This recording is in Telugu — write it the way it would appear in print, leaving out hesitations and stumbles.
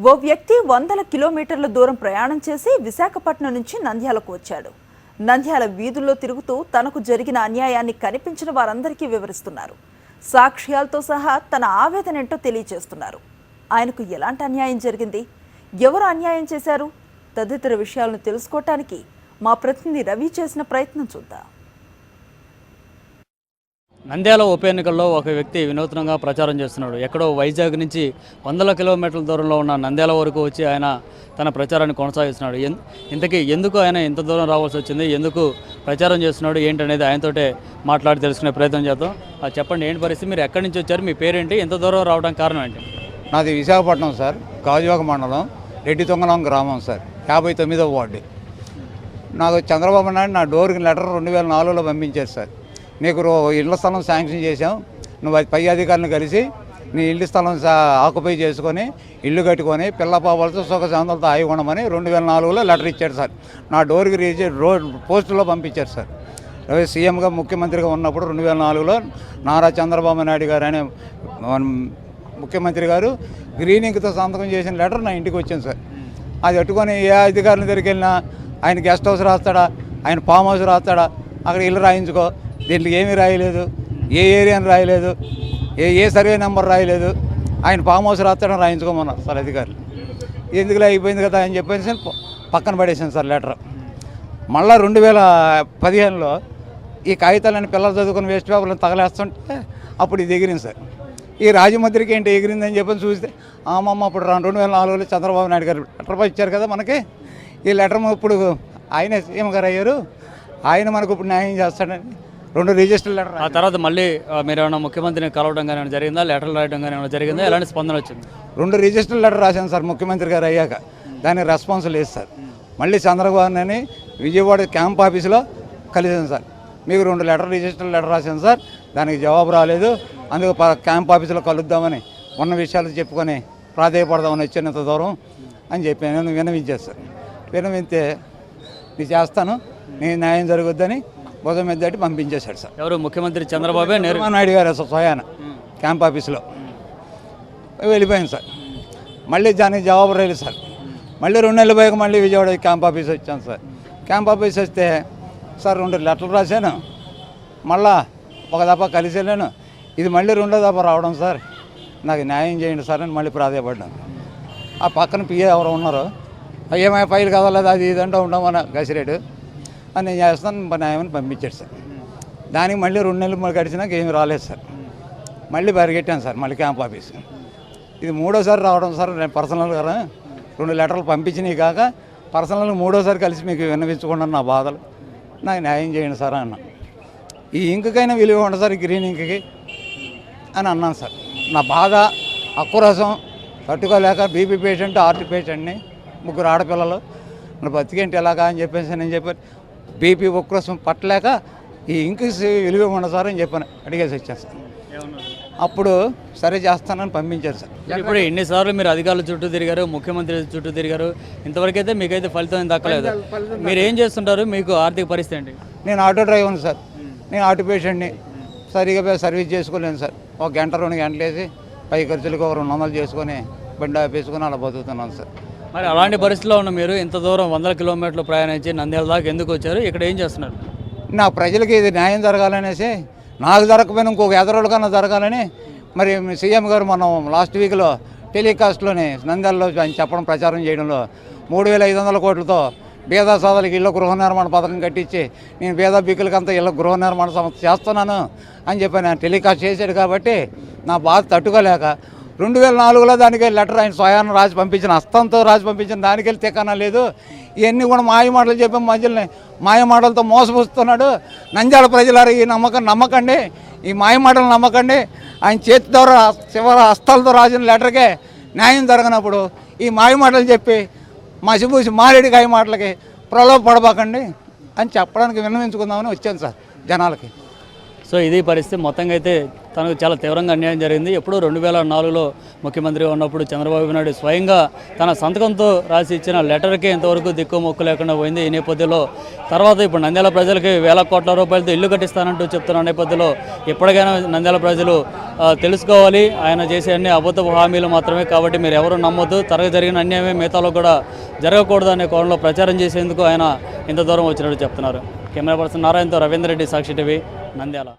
ఓ వ్యక్తి వందల కిలోమీటర్ల దూరం ప్రయాణం చేసి విశాఖపట్నం నుంచి నంద్యాలకు వచ్చాడు. నంద్యాల వీధుల్లో తిరుగుతూ తనకు జరిగిన అన్యాయాన్ని కనిపించిన వారందరికీ వివరిస్తున్నారు. సాక్ష్యాలతో సహా తన ఆవేదన ఏంటో తెలియజేస్తున్నారు. ఆయనకు ఎలాంటి అన్యాయం జరిగింది, ఎవరు అన్యాయం చేశారు తదితర విషయాలను తెలుసుకోవటానికి మా ప్రతినిధి రవి చేసిన ప్రయత్నం చూద్దాం. నంద్యాల ఉప ఎన్నికల్లో ఒక వ్యక్తి వినూత్నంగా ప్రచారం చేస్తున్నాడు. ఎక్కడో వైజాగ్ నుంచి వందల కిలోమీటర్ల దూరంలో ఉన్న నంద్యాల వరకు వచ్చి ఆయన తన ప్రచారాన్ని కొనసాగిస్తున్నాడు. ఇంతకీ ఎందుకు ఆయన ఇంత దూరం రావాల్సి వచ్చింది, ఎందుకు ప్రచారం చేస్తున్నాడు ఏంటనేది ఆయనతోటే మాట్లాడి తెలుసుకునే ప్రయత్నం చేద్దాం. చెప్పండి, ఏంటి పరిస్థితి, మీరు ఎక్కడి నుంచి వచ్చారు, మీ పేరేంటి, ఎంత దూరం రావడానికి కారణం ఏంటి? నాది విశాఖపట్నం సార్, గాజువాక మండలం, రెడ్డి తొంగలం గ్రామం సార్, 59వ వార్డు. నాకు చంద్రబాబు నాయుడు నా డోర్కి లెటర్ 2004లో పంపించారు సార్. నీకు ఇళ్ల స్థలం శాంక్షన్ చేసాం, నువ్వు అది పై అధికారులను కలిసి నీ ఇల్లు స్థలం ఆక్యుపై చేసుకొని ఇల్లు కట్టుకొని పిల్లపాపలతో సుఖశాంతులతో ఆగి ఉండమని 2004లో లెటర్ ఇచ్చాడు సార్. నా డోర్కి పోస్టులో పంపించారు సార్. సీఎంగా ముఖ్యమంత్రిగా ఉన్నప్పుడు 2004లో నారా చంద్రబాబు నాయుడు గారు అనే ముఖ్యమంత్రి గారు గ్రీనింగ్తో సంతకం చేసిన లెటర్ నా ఇంటికి వచ్చింది సార్. అది పెట్టుకొని ఏ అధికారుల దగ్గరికి వెళ్ళినా ఆయన గెస్ట్ హౌస్ రాస్తాడా, ఆయన ఫామ్ హౌస్ రాస్తాడా, అక్కడ ఇల్లు రాయించుకో, దీంట్లో ఏమీ రాయలేదు, ఏ ఏరియాని రాయలేదు, ఏ సర్వే నెంబర్ రాయలేదు, ఆయన ఫామ్ హౌస్ రాస్తాడని రాయించుకోమన్నారు సార్ అధికారులు. ఎందుకులో అయిపోయింది కదా అని చెప్పేసి పక్కన పడేసాను సార్ లెటర్. మళ్ళీ 2015లో ఈ కాగితాలని పిల్లలు చదువుకుని వేస్ట్ పేపర్లను తగలేస్తుంటే అప్పుడు ఇది ఎగిరింది సార్. ఈ రాజమండ్రికి ఏంటి ఎగిరిందని చెప్పని చూస్తే అమ్మమ్మ అప్పుడు 2004లో చంద్రబాబు నాయుడు గారు లెటర్ ఇచ్చారు కదా మనకి. ఈ లెటర్ ఇప్పుడు ఆయన సీఎం గారు అయ్యారు, ఆయన మనకు ఇప్పుడు న్యాయం చేస్తాడని 2 రిజిస్టర్ లెటర్. ఆ తర్వాత మళ్ళీ మీరు ఏమైనా ముఖ్యమంత్రిని కలవడం కానీ జరిగిందా, లెటర్లు రాయడం కానీ ఏమైనా జరిగిందా, ఎలాంటి స్పందన వచ్చింది? 2 రిజిస్టర్ లెటర్ రాశాను సార్ ముఖ్యమంత్రి గారు అయ్యాక, దానికి రెస్పాన్స్ లేదు సార్. మళ్ళీ చంద్రబాబు అని విజయవాడ క్యాంప్ ఆఫీసులో కలిసాను సార్. మీకు 2 రిజిస్టర్ లెటర్ రాశాను సార్, దానికి జవాబు రాలేదు, అందుకు క్యాంప్ ఆఫీసులో కలుద్దామని ఉన్న విషయాలు చెప్పుకొని ప్రాధాయపడదామని వచ్చినంత దూరం అని చెప్పి నేను విన్నవించాను సార్. విన్నవింతే నేను చేస్తాను, నేను న్యాయం జరుగుద్దని భుజం మీద దాటి పంపించేశాడు సార్. ఎవరు? ముఖ్యమంత్రి చంద్రబాబు నాయుడు గారు స్వయాన క్యాంప్ ఆఫీసులో వెళ్ళిపోయాను సార్. మళ్ళీ దానికి జవాబు రాలేదు సార్. మళ్ళీ 2 నెలలు పోయాక మళ్ళీ విజయవాడ క్యాంప్ ఆఫీస్ వచ్చాను సార్. క్యాంప్ ఆఫీస్ వస్తే సార్ 2 లెటర్లు రాశాను, మళ్ళా ఒక దఫా కలిసి వెళ్ళాను, ఇది మళ్ళీ 2వ దఫా రావడం సార్, నాకు న్యాయం చేయండి సార్ అని మళ్ళీ ప్రాధాయపడ్డాను. ఆ పక్కన పిఏ ఎవరు ఉన్నారో ఏమైనా ఫైల్ కదలేదు అది ఇదంటూ ఉంటామని గసిరేడు అని నేను చేస్తాను న్యాయమని పంపించాడు సార్. దానికి మళ్ళీ 2 నెలలు గడిచినాక ఏమి రాలేదు సార్. మళ్ళీ పరిగెట్టాను సార్ మళ్ళీ క్యాంప్ ఆఫీస్. ఇది 3వసారి రావడం సార్. నేను పర్సనల్గా 2 లెటర్లు పంపించినవి కాక పర్సనల్గా 3వసారి కలిసి మీకు విన్నవించుకున్నాను నా బాధలు, నాకు న్యాయం చేయండి సార్ అన్న. ఈ ఇంకకైనా విలువ ఉండదు సార్, గ్రీన్ ఇంకకి అని అన్నాను సార్. నా బాధ అక్కురసం తట్టుకోలేక బీపీ పేషెంట్, హార్ట్ పేషెంట్ని, 3 ఆడపిల్లలు, నా బతికేంటి ఎలాగా అని చెప్పేసి నేను చెప్పాను. బీపీ ఉక్రోసం పట్టలేక ఈ ఇంక విలువ ఉండదు సార్ అని చెప్పాను, అడిగేసి వచ్చాను సార్. అప్పుడు సరే చేస్తానని పంపించారు సార్. ఇప్పుడు ఎన్నిసార్లు మీరు అధికారుల చుట్టూ తిరిగారు, ముఖ్యమంత్రి చుట్టూ తిరిగారు, ఇంతవరకు అయితే మీకైతే ఫలితం దక్కలేదు. మీరు ఏం చేస్తుంటారు, మీకు ఆర్థిక పరిస్థితి ఏంటి? నేను ఆటో డ్రైవర్ని సార్, నేను హార్ట్ పేషెంట్ని, సరిగా సర్వీస్ చేసుకోలేను సార్. 1 గంట 2 గంటలు వేసి పై ఖర్చులకు 200 చేసుకొని బండి ఆపేసుకొని అలా బతుకుతున్నాను సార్. మరి అలాంటి పరిస్థితిలో ఉన్న మీరు ఇంత దూరం 100 కిలోమీటర్లు ప్రయాణించి నంద్యాల దాకా ఎందుకు వచ్చారు, ఇక్కడ ఏం చేస్తున్నారు? నా ప్రజలకి ఇది న్యాయం జరగాలనేసి, నాకు జరగకపోయినా ఇంకొక ఎదరోళ్ళకన్నా జరగాలని మరి సీఎం గారు మనం లాస్ట్ వీక్లో టెలికాస్ట్లోని నంద్యాలలో ఆయన చెప్పడం ప్రచారం చేయడంలో 3500 కోట్లతో పేద సాధులకి ఇళ్ళ గృహ నిర్మాణ పథకం కట్టించి నేను పేద బిక్కులకంతా ఇళ్ళ గృహ నిర్మాణ సంస్థ చేస్తున్నాను అని చెప్పి నేను టెలికాస్ట్ చేశాడు. కాబట్టి నా బాధ తట్టుకోలేక 2004లో దానికి లెటర్ ఆయన స్వయాన్ని రాసి పంపించిన, హస్తంతో రాసి పంపించిన, దానికి వెళ్ళి తెక్కన లేదు. ఇవన్నీ కూడా మాయమాటలు చెప్పి మధ్యలో మాయమాటలతో మోసపోస్తున్నాడు. నంద్యాల ప్రజలారు ఈ నమ్మకండి, ఈ మాయమాటలు నమ్మకండి. ఆయన చేతి ద్వారా చివరి హస్తాలతో రాసిన లెటర్కే న్యాయం జరగనప్పుడు ఈ మాయమాటలు చెప్పి మసిపూసి మారేడికాయ మాటలకి ప్రలోభ పడబాకండి అని చెప్పడానికి విన్నవించుకుందామని వచ్చాను సార్ జనాలకి. సో ఇది పరిస్థితి. మొత్తంగా అయితే తనకు చాలా తీవ్రంగా అన్యాయం జరిగింది. ఎప్పుడూ 2004లో ముఖ్యమంత్రిగా ఉన్నప్పుడు చంద్రబాబు నాయుడు స్వయంగా తన సంతకంతో రాసి ఇచ్చిన లెటర్కి ఇంతవరకు దిక్కు మొక్కు లేకుండా పోయింది. ఈ నేపథ్యంలో తర్వాత ఇప్పుడు నంద్యాల ప్రజలకి వేల కోట్ల రూపాయలతో ఇల్లు కట్టిస్తానంటూ చెప్తున్న నేపథ్యంలో ఎప్పటికైనా నంద్యాల ప్రజలు తెలుసుకోవాలి, ఆయన చేసే అన్ని అబద్ధపు హామీలు మాత్రమే, కాబట్టి మీరు ఎవరు నమ్మొద్దు, తనకు జరిగిన అన్యాయమే మిగతాలో కూడా జరగకూడదు అనే కోణంలో ప్రచారం చేసేందుకు ఆయన ఇంత దూరం వచ్చినట్టు చెప్తున్నారు. కెమెరా పర్సన్ నారాయణతో రవీందర్ రెడ్డి, సాక్షి టీవీ, నంద్యాల.